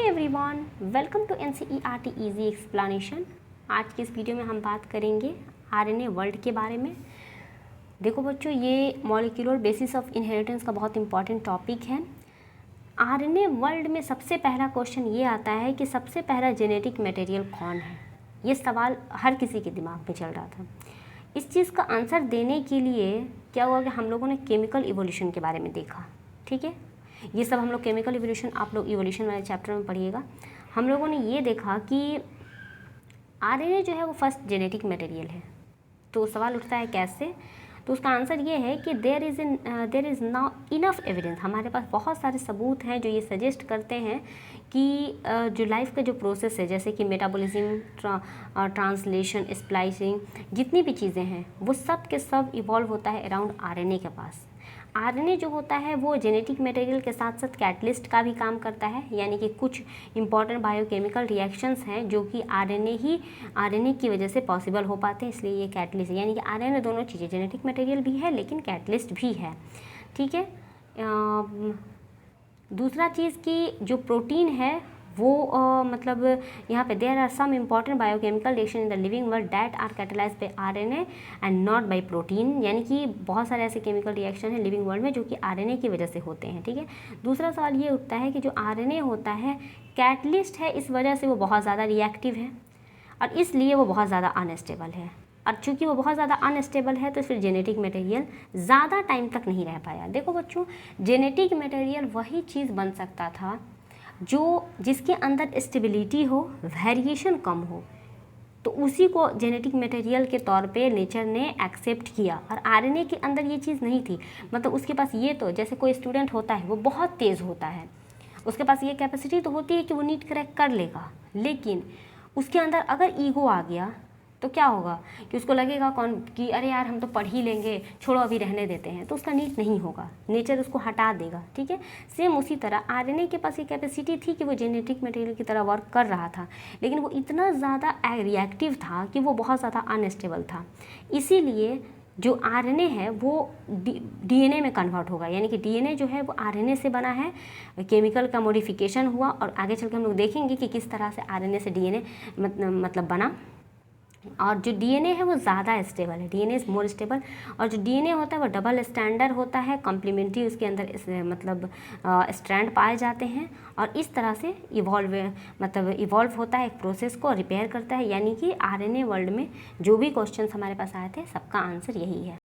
Everyone, welcome to NCERT easy explanation. आज के इस वीडियो में हम बात करेंगे आरएनए वर्ल्ड के बारे में। देखो बच्चों, ये मॉलिक्यूलर बेसिस ऑफ इनहेरिटेंस का बहुत इंपॉर्टेंट टॉपिक है। आरएनए वर्ल्ड में सबसे पहला क्वेश्चन ये आता है कि सबसे पहला जेनेटिक मटेरियल कौन है। ये सवाल हर किसी के दिमाग में चल रहा था। इस चीज़ का आंसर देने के लिए क्या हुआ कि हम लोगों ने केमिकल इवोल्यूशन के बारे में देखा। ठीक है, ये सब हम लोग केमिकल इवोल्यूशन, आप लोग इवोल्यूशन वाले चैप्टर में पढ़िएगा। हम लोगों ने ये देखा कि आरएनए जो है वो फर्स्ट जेनेटिक मटेरियल है। तो सवाल उठता है कैसे, तो उसका आंसर ये है कि there is now enough evidence. हमारे पास बहुत सारे सबूत हैं जो ये सजेस्ट करते हैं कि जो लाइफ का जो प्रोसेस है, जैसे कि मेटाबॉलिज्म, ट्रांसलेशन, स्प्लाइसिंग, जितनी भी चीज़ें हैं वो सब के सब इवॉल्व होता है अराउंड आरएनए के पास। आरएनए जो होता है वो जेनेटिक मटेरियल के साथ साथ कैटलिस्ट का भी काम करता है, यानी कि कुछ इंपॉर्टेंट बायोकेमिकल रिएक्शंस हैं जो कि आरएनए की वजह से पॉसिबल हो पाते हैं, इसलिए ये कैटलिस्ट है। यानी कि आरएनए दोनों चीज़ें, जेनेटिक मटेरियल भी है लेकिन कैटलिस्ट भी है। ठीक है। दूसरा चीज़ कि जो प्रोटीन है वो मतलब यहाँ पे there are some important biochemical reaction in the living world that are catalysed by RNA and not by protein. यानी कि बहुत सारे ऐसे केमिकल रिएक्शन है लिविंग वर्ल्ड में जो कि आरएनए की वजह से होते हैं। ठीक है। दूसरा सवाल ये उठता है कि जो आरएनए होता है कैटलिस्ट है, इस वजह से वो बहुत ज़्यादा रिएक्टिव है और इसलिए वो बहुत ज़्यादा अनस्टेबल है। और चूँकि वो बहुत ज़्यादा अनस्टेबल है तो फिर जेनेटिक मटेरियल ज़्यादा टाइम तक नहीं रह पाया। देखो बच्चों, जेनेटिक मटेरियल वही चीज़ बन सकता था जिसके अंदर स्टेबिलिटी हो, वेरिएशन कम हो, तो उसी को जेनेटिक मटेरियल के तौर पे नेचर ने एक्सेप्ट किया। और आरएनए के अंदर ये चीज़ नहीं थी। मतलब उसके पास ये, तो जैसे कोई स्टूडेंट होता है वो बहुत तेज़ होता है, उसके पास ये कैपेसिटी तो होती है कि वो नीट क्रैक कर लेगा, लेकिन उसके अंदर अगर ईगो आ गया तो क्या होगा कि उसको लगेगा कि अरे यार हम तो पढ़ ही लेंगे, छोड़ो अभी रहने देते हैं, तो उसका नीट नहीं होगा, नेचर उसको हटा देगा। ठीक है। सेम उसी तरह आरएनए के पास ये कैपेसिटी थी कि वो जेनेटिक मटेरियल की तरह वर्क कर रहा था, लेकिन वो इतना ज़्यादा रिएक्टिव था कि वो बहुत ज़्यादा अनस्टेबल था। इसीलिए जो आरएनए है वो डीएनए में कन्वर्ट होगा। यानी कि डीएनए जो है वो आरएनए से बना है, केमिकल का मॉडिफिकेशन हुआ और आगे चल के हम लोग देखेंगे कि किस तरह से आरएनए से डीएनए मतलब बना। और जो डीएनए है वो ज़्यादा स्टेबल है, डीएनए इज़ मोर स्टेबल। और जो डीएनए होता है वो डबल स्टैंडर्ड होता है, कॉम्प्लीमेंट्री उसके अंदर मतलब स्ट्रैंड पाए जाते हैं और इस तरह से इवॉल्व होता है, एक प्रोसेस को रिपेयर करता है। यानी कि आरएनए वर्ल्ड में जो भी क्वेश्चंस हमारे पास आए थे सबका आंसर यही है।